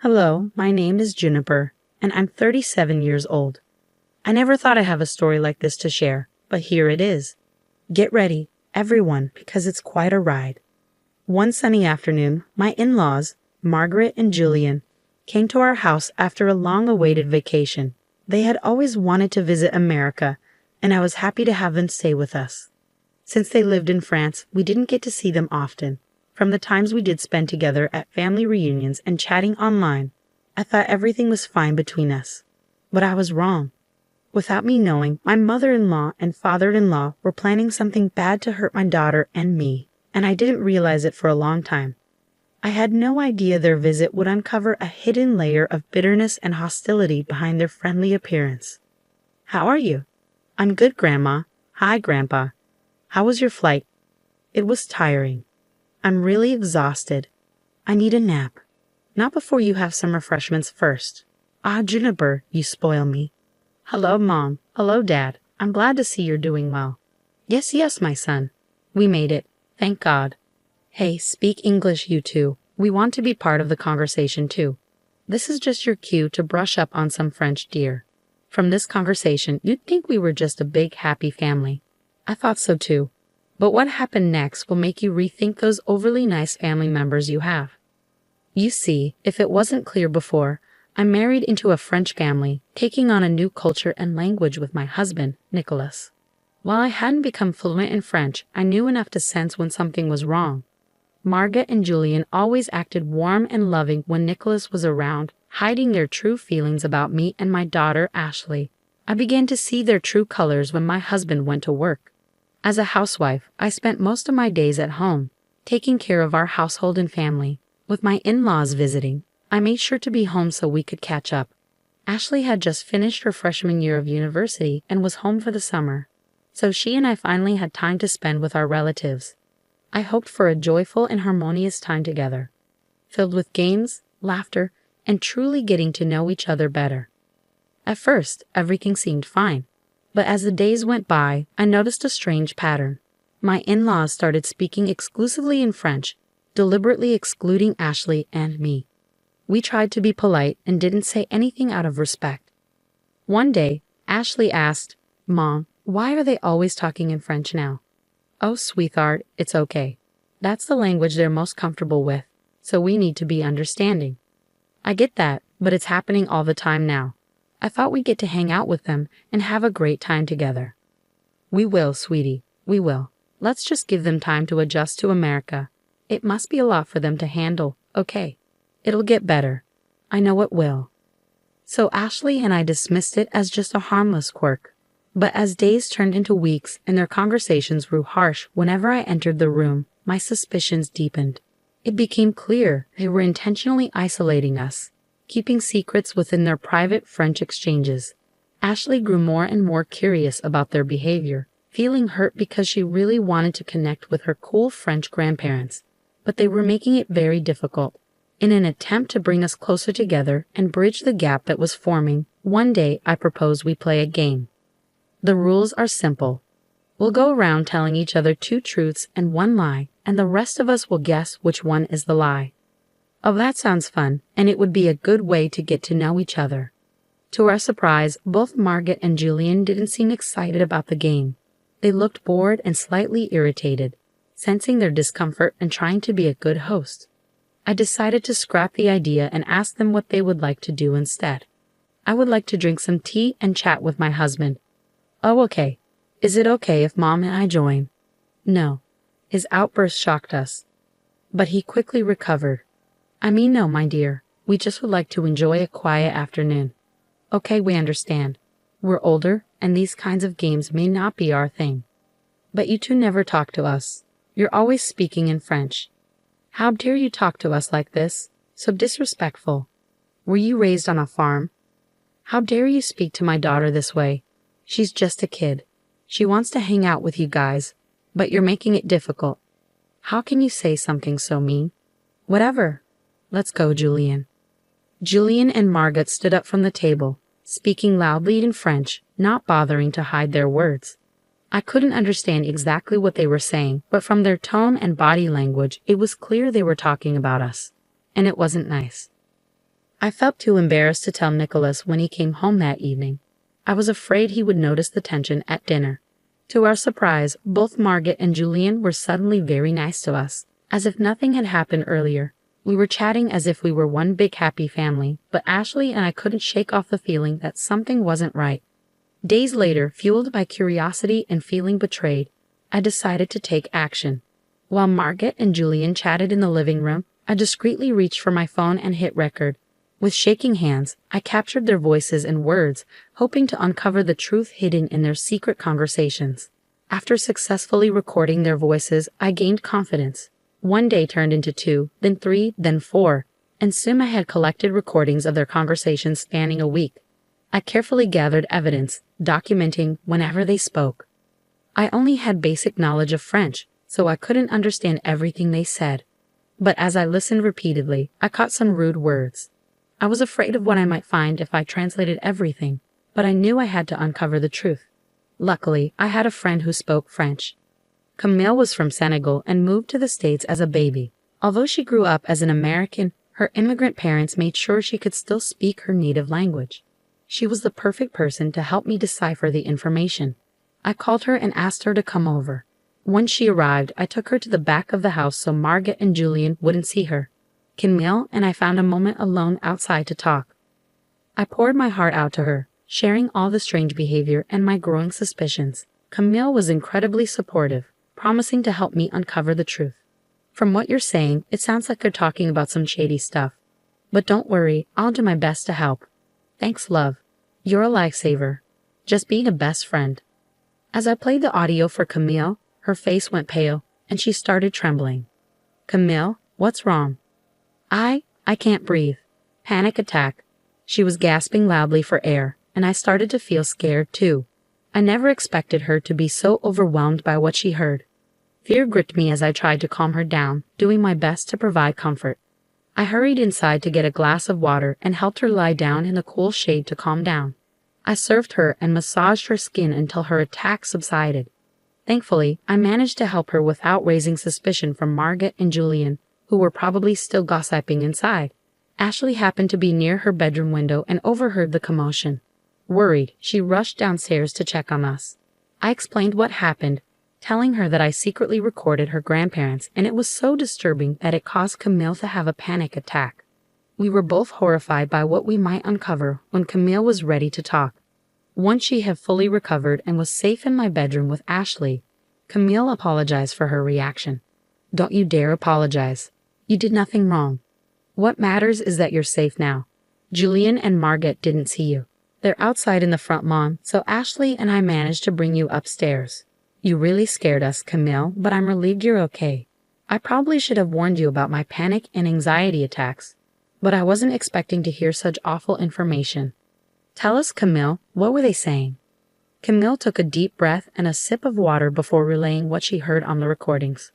Hello, my name is Juniper, and I'm 37 years old. I never thought I'd have a story like this to share, but here it is. Get ready, everyone, because it's quite a ride. One sunny afternoon, my in-laws, Margaret and Julian, came to our house after a long-awaited vacation. They had always wanted to visit America, and I was happy to have them stay with us. Since they lived in France, we didn't get to see them often. From the times we did spend together at family reunions and chatting online, I thought everything was fine between us. But I was wrong. Without me knowing, my mother-in-law and father-in-law were planning something bad to hurt my daughter and me, and I didn't realize it for a long time. I had no idea their visit would uncover a hidden layer of bitterness and hostility behind their friendly appearance. "How are you?" "I'm good, Grandma." "Hi, Grandpa." "How was your flight?" "It was tiring." "I'm really exhausted. I need a nap." "Not before you have some refreshments first." "Ah, Juniper, you spoil me." "Hello, Mom. Hello, Dad. I'm glad to see you're doing well." Yes, my son. We made it. Thank God." "Hey, speak English, you two. We want to be part of the conversation too. This is just your cue to brush up on some French, dear. From this conversation, you'd think we were just a big, happy family." "I thought so too. But what happened next will make you rethink those overly nice family members you have. You see, if it wasn't clear before, I'm married into a French family, taking on a new culture and language with my husband, Nicholas. While I hadn't become fluent in French, I knew enough to sense when something was wrong. Margaret and Julian always acted warm and loving when Nicholas was around, hiding their true feelings about me and my daughter, Ashley. I began to see their true colors when my husband went to work. As a housewife, I spent most of my days at home, taking care of our household and family. With my in-laws visiting, I made sure to be home so we could catch up. Ashley had just finished her freshman year of university and was home for the summer, so she and I finally had time to spend with our relatives. I hoped for a joyful and harmonious time together, filled with games, laughter, and truly getting to know each other better. At first, everything seemed fine. But as the days went by, I noticed a strange pattern. My in-laws started speaking exclusively in French, deliberately excluding Ashley and me. We tried to be polite and didn't say anything out of respect. One day, Ashley asked, "Mom, why are they always talking in French now?" "Oh, sweetheart, it's okay. That's the language they're most comfortable with, so we need to be understanding." "I get that, but it's happening all the time now. I thought we'd get to hang out with them and have a great time together." "We will, sweetie, we will. Let's just give them time to adjust to America. It must be a lot for them to handle, okay? It'll get better. I know it will." So Ashley and I dismissed it as just a harmless quirk. But as days turned into weeks and their conversations grew harsh whenever I entered the room, my suspicions deepened. It became clear they were intentionally isolating us, keeping secrets within their private French exchanges. Ashley grew more and more curious about their behavior, feeling hurt because she really wanted to connect with her cool French grandparents, but they were making it very difficult. In an attempt to bring us closer together and bridge the gap that was forming, one day I proposed we play a game. The rules are simple. We'll go around telling each other 2 truths and 1 lie, and the rest of us will guess which one is the lie. Oh, that sounds fun, and it would be a good way to get to know each other. To our surprise, both Margaret and Julian didn't seem excited about the game. They looked bored and slightly irritated, sensing their discomfort and trying to be a good host. I decided to scrap the idea and ask them what they would like to do instead. "I would like to drink some tea and chat with my husband." "Oh, okay. Is it okay if Mom and I join?" "No." His outburst shocked us, but he quickly recovered. "I mean, no, my dear. We just would like to enjoy a quiet afternoon." "Okay, we understand. We're older, and these kinds of games may not be our thing. But you two never talk to us. You're always speaking in French. How dare you talk to us like this? So disrespectful. Were you raised on a farm? How dare you speak to my daughter this way? She's just a kid. She wants to hang out with you guys, but you're making it difficult. How can you say something so mean?" "Whatever. Let's go, Julian." Julian and Margaret stood up from the table, speaking loudly in French, not bothering to hide their words. I couldn't understand exactly what they were saying, but from their tone and body language, it was clear they were talking about us, and it wasn't nice. I felt too embarrassed to tell Nicholas when he came home that evening. I was afraid he would notice the tension at dinner. To our surprise, both Margaret and Julian were suddenly very nice to us, as if nothing had happened earlier. We were chatting as if we were one big happy family, but Ashley and I couldn't shake off the feeling that something wasn't right. Days later, fueled by curiosity and feeling betrayed, I decided to take action. While Margaret and Julian chatted in the living room, I discreetly reached for my phone and hit record. With shaking hands, I captured their voices and words, hoping to uncover the truth hidden in their secret conversations. After successfully recording their voices, I gained confidence. One day turned into 2, then 3, then 4, and soon I had collected recordings of their conversations spanning a week. I carefully gathered evidence, documenting whenever they spoke. I only had basic knowledge of French, so I couldn't understand everything they said. But as I listened repeatedly, I caught some rude words. I was afraid of what I might find if I translated everything, but I knew I had to uncover the truth. Luckily, I had a friend who spoke French. Camille was from Senegal and moved to the States as a baby. Although she grew up as an American, her immigrant parents made sure she could still speak her native language. She was the perfect person to help me decipher the information. I called her and asked her to come over. Once she arrived, I took her to the back of the house so Margaret and Julian wouldn't see her. Camille and I found a moment alone outside to talk. I poured my heart out to her, sharing all the strange behavior and my growing suspicions. Camille was incredibly supportive, promising to help me uncover the truth. From what you're saying, it sounds like you're talking about some shady stuff. But don't worry, I'll do my best to help. Thanks, love. You're a lifesaver. Just being a best friend. As I played the audio for Camille, her face went pale, and she started trembling. Camille, what's wrong? I can't breathe. Panic attack. She was gasping loudly for air, and I started to feel scared too. I never expected her to be so overwhelmed by what she heard. Fear gripped me as I tried to calm her down, doing my best to provide comfort. I hurried inside to get a glass of water and helped her lie down in the cool shade to calm down. I served her and massaged her skin until her attack subsided. Thankfully, I managed to help her without raising suspicion from Margaret and Julian, who were probably still gossiping inside. Ashley happened to be near her bedroom window and overheard the commotion. Worried, she rushed downstairs to check on us. I explained what happened, telling her that I secretly recorded her grandparents, and it was so disturbing that it caused Camille to have a panic attack. We were both horrified by what we might uncover when Camille was ready to talk. Once she had fully recovered and was safe in my bedroom with Ashley, Camille apologized for her reaction. Don't you dare apologize. You did nothing wrong. What matters is that you're safe now. Julian and Margaret didn't see you. They're outside in the front lawn, so Ashley and I managed to bring you upstairs. You really scared us, Camille, but I'm relieved you're okay. I probably should have warned you about my panic and anxiety attacks, but I wasn't expecting to hear such awful information. Tell us, Camille, what were they saying? Camille took a deep breath and a sip of water before relaying what she heard on the recordings.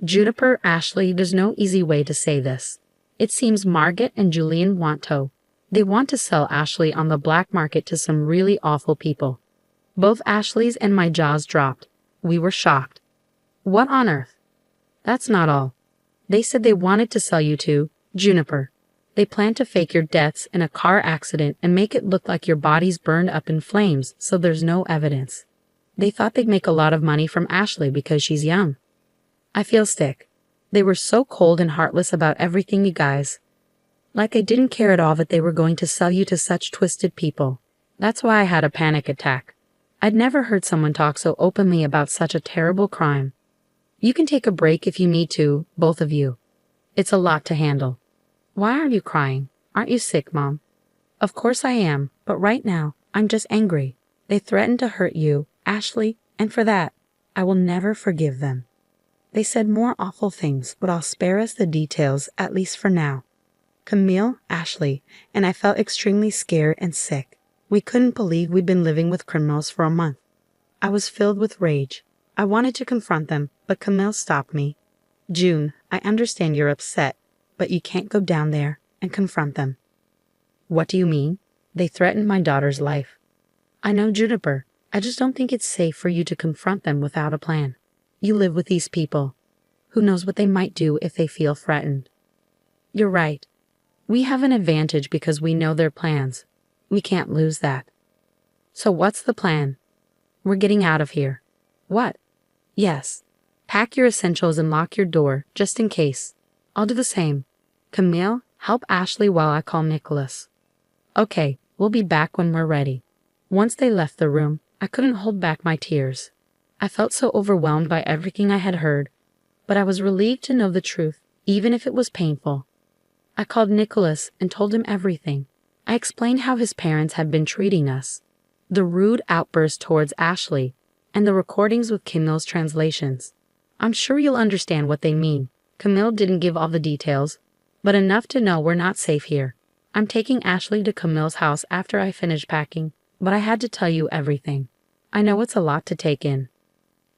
Juniper, Ashley, there's no easy way to say this. It seems Margaret and Julian want to. They want to sell Ashley on the black market to some really awful people. Both Ashley's and my jaws dropped. We were shocked. What on earth? That's not all. They said they wanted to sell you to Juniper. They plan to fake your deaths in a car accident and make it look like your body's burned up in flames so there's no evidence. They thought they'd make a lot of money from Ashley because she's young. I feel sick. They were so cold and heartless about everything, you guys. Like I didn't care at all that they were going to sell you to such twisted people. That's why I had a panic attack. I'd never heard someone talk so openly about such a terrible crime. You can take a break if you need to, both of you. It's a lot to handle. Why are you crying? Aren't you sick, Mom? Of course I am, but right now, I'm just angry. They threatened to hurt you, Ashley, and for that, I will never forgive them. They said more awful things, but I'll spare us the details, at least for now. Camille, Ashley, and I felt extremely scared and sick. We couldn't believe we'd been living with criminals for a month. I was filled with rage. I wanted to confront them, but Camille stopped me. June, I understand you're upset, but you can't go down there and confront them. What do you mean? They threatened my daughter's life. I know, Juniper. I just don't think it's safe for you to confront them without a plan. You live with these people. Who knows what they might do if they feel threatened? You're right. We have an advantage because we know their plans. We can't lose that. So what's the plan? We're getting out of here. What? Yes. Pack your essentials and lock your door, just in case. I'll do the same. Camille, help Ashley while I call Nicholas. Okay, we'll be back when we're ready. Once they left the room, I couldn't hold back my tears. I felt so overwhelmed by everything I had heard, but I was relieved to know the truth, even if it was painful. I called Nicholas and told him everything. I explained how his parents had been treating us, the rude outburst towards Ashley, and the recordings with Camille's translations. I'm sure you'll understand what they mean. Camille didn't give all the details, but enough to know we're not safe here. I'm taking Ashley to Camille's house after I finish packing, but I had to tell you everything. I know it's a lot to take in.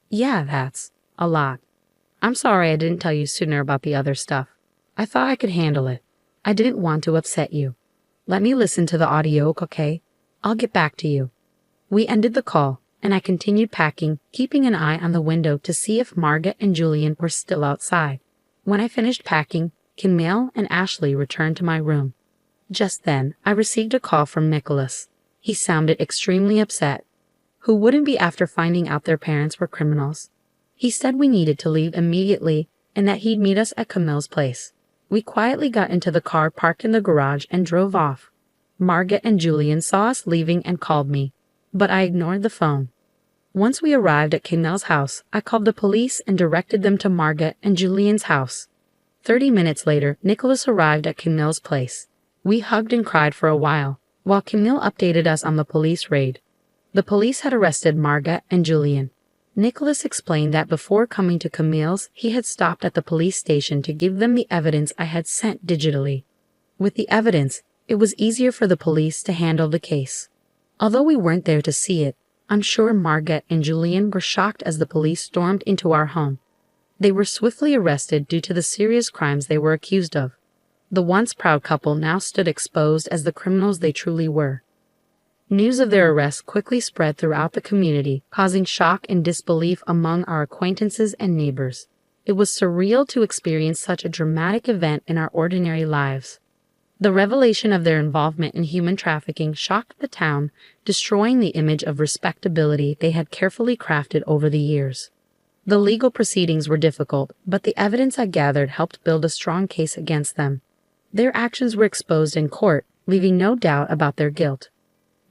Yeah, that's a lot. I'm sorry I didn't tell you sooner about the other stuff. I thought I could handle it. I didn't want to upset you. Let me listen to the audio, okay? I'll get back to you. We ended the call, and I continued packing, keeping an eye on the window to see if Margaret and Julian were still outside. When I finished packing, Camille and Ashley returned to my room. Just then, I received a call from Nicholas. He sounded extremely upset. Who wouldn't be after finding out their parents were criminals? He said we needed to leave immediately and that he'd meet us at Camille's place. We quietly got into the car parked in the garage and drove off. Margaret and Julian saw us leaving and called me, but I ignored the phone. Once we arrived at Camille's house, I called the police and directed them to Margaret and Julian's house. 30 minutes later, Nicholas arrived at Camille's place. We hugged and cried for a while Camille updated us on the police raid. The police had arrested Margaret and Julian. Nicholas explained that before coming to Camille's, he had stopped at the police station to give them the evidence I had sent digitally. With the evidence, it was easier for the police to handle the case. Although we weren't there to see it, I'm sure Margaret and Julian were shocked as the police stormed into our home. They were swiftly arrested due to the serious crimes they were accused of. The once proud couple now stood exposed as the criminals they truly were. News of their arrest quickly spread throughout the community, causing shock and disbelief among our acquaintances and neighbors. It was surreal to experience such a dramatic event in our ordinary lives. The revelation of their involvement in human trafficking shocked the town, destroying the image of respectability they had carefully crafted over the years. The legal proceedings were difficult, but the evidence I gathered helped build a strong case against them. Their actions were exposed in court, leaving no doubt about their guilt.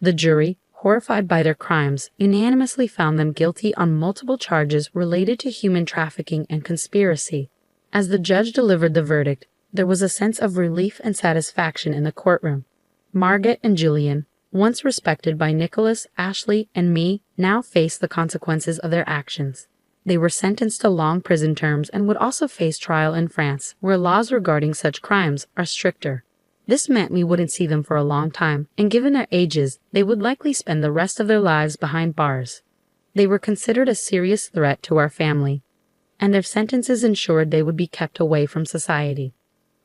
The jury, horrified by their crimes, unanimously found them guilty on multiple charges related to human trafficking and conspiracy. As the judge delivered the verdict, there was a sense of relief and satisfaction in the courtroom. Margaret and Julian, once respected by Nicholas, Ashley, and me, now faced the consequences of their actions. They were sentenced to long prison terms and would also face trial in France, where laws regarding such crimes are stricter. This meant we wouldn't see them for a long time, and given their ages, they would likely spend the rest of their lives behind bars. They were considered a serious threat to our family, and their sentences ensured they would be kept away from society.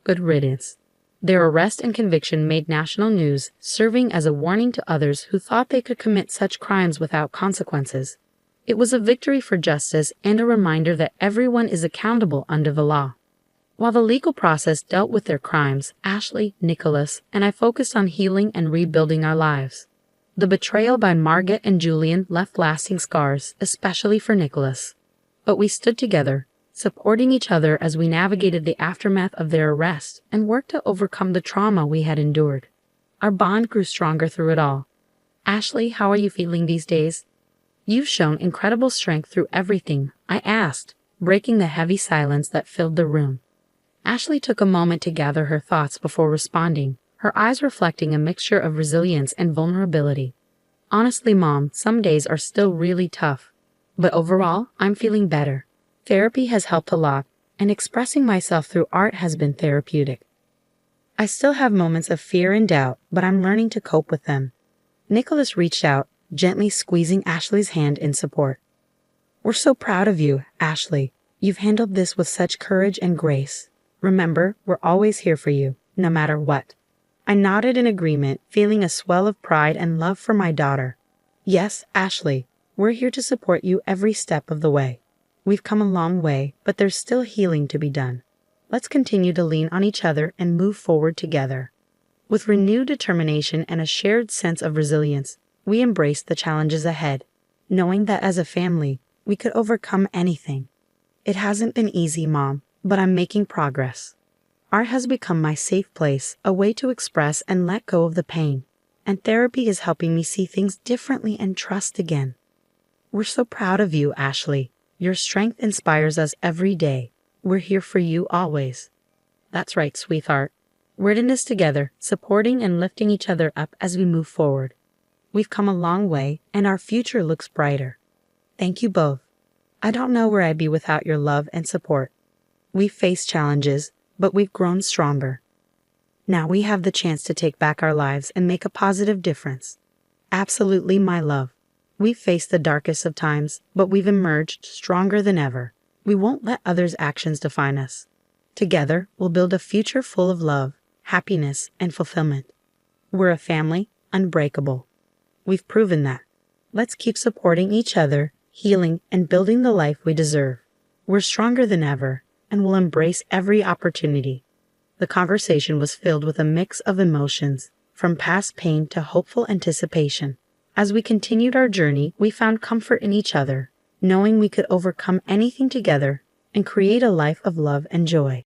Good riddance. Their arrest and conviction made national news, serving as a warning to others who thought they could commit such crimes without consequences. It was a victory for justice and a reminder that everyone is accountable under the law. While the legal process dealt with their crimes, Ashley, Nicholas, and I focused on healing and rebuilding our lives. The betrayal by Margaret and Julian left lasting scars, especially for Nicholas. But we stood together, supporting each other as we navigated the aftermath of their arrest and worked to overcome the trauma we had endured. Our bond grew stronger through it all. Ashley, how are you feeling these days? You've shown incredible strength through everything, I asked, breaking the heavy silence that filled the room. Ashley took a moment to gather her thoughts before responding, her eyes reflecting a mixture of resilience and vulnerability. Honestly, Mom, some days are still really tough. But overall, I'm feeling better. Therapy has helped a lot, and expressing myself through art has been therapeutic. I still have moments of fear and doubt, but I'm learning to cope with them. Nicholas reached out, gently squeezing Ashley's hand in support. We're so proud of you, Ashley. You've handled this with such courage and grace. Remember, we're always here for you, no matter what. I nodded in agreement, feeling a swell of pride and love for my daughter. Yes, Ashley, we're here to support you every step of the way. We've come a long way, but there's still healing to be done. Let's continue to lean on each other and move forward together. With renewed determination and a shared sense of resilience, we embrace the challenges ahead, knowing that as a family, we could overcome anything. It hasn't been easy, Mom, but I'm making progress. Art has become my safe place, a way to express and let go of the pain. And therapy is helping me see things differently and trust again. We're so proud of you, Ashley. Your strength inspires us every day. We're here for you always. That's right, sweetheart. We're in this together, supporting and lifting each other up as we move forward. We've come a long way, and our future looks brighter. Thank you both. I don't know where I'd be without your love and support. We've faced challenges, but we've grown stronger. Now we have the chance to take back our lives and make a positive difference. Absolutely, my love. We've faced the darkest of times, but we've emerged stronger than ever. We won't let others' actions define us. Together, we'll build a future full of love, happiness, and fulfillment. We're a family, unbreakable. We've proven that. Let's keep supporting each other, healing, and building the life we deserve. We're stronger than ever, and we'll embrace every opportunity. The conversation was filled with a mix of emotions, from past pain to hopeful anticipation. As we continued our journey, we found comfort in each other, knowing we could overcome anything together and create a life of love and joy.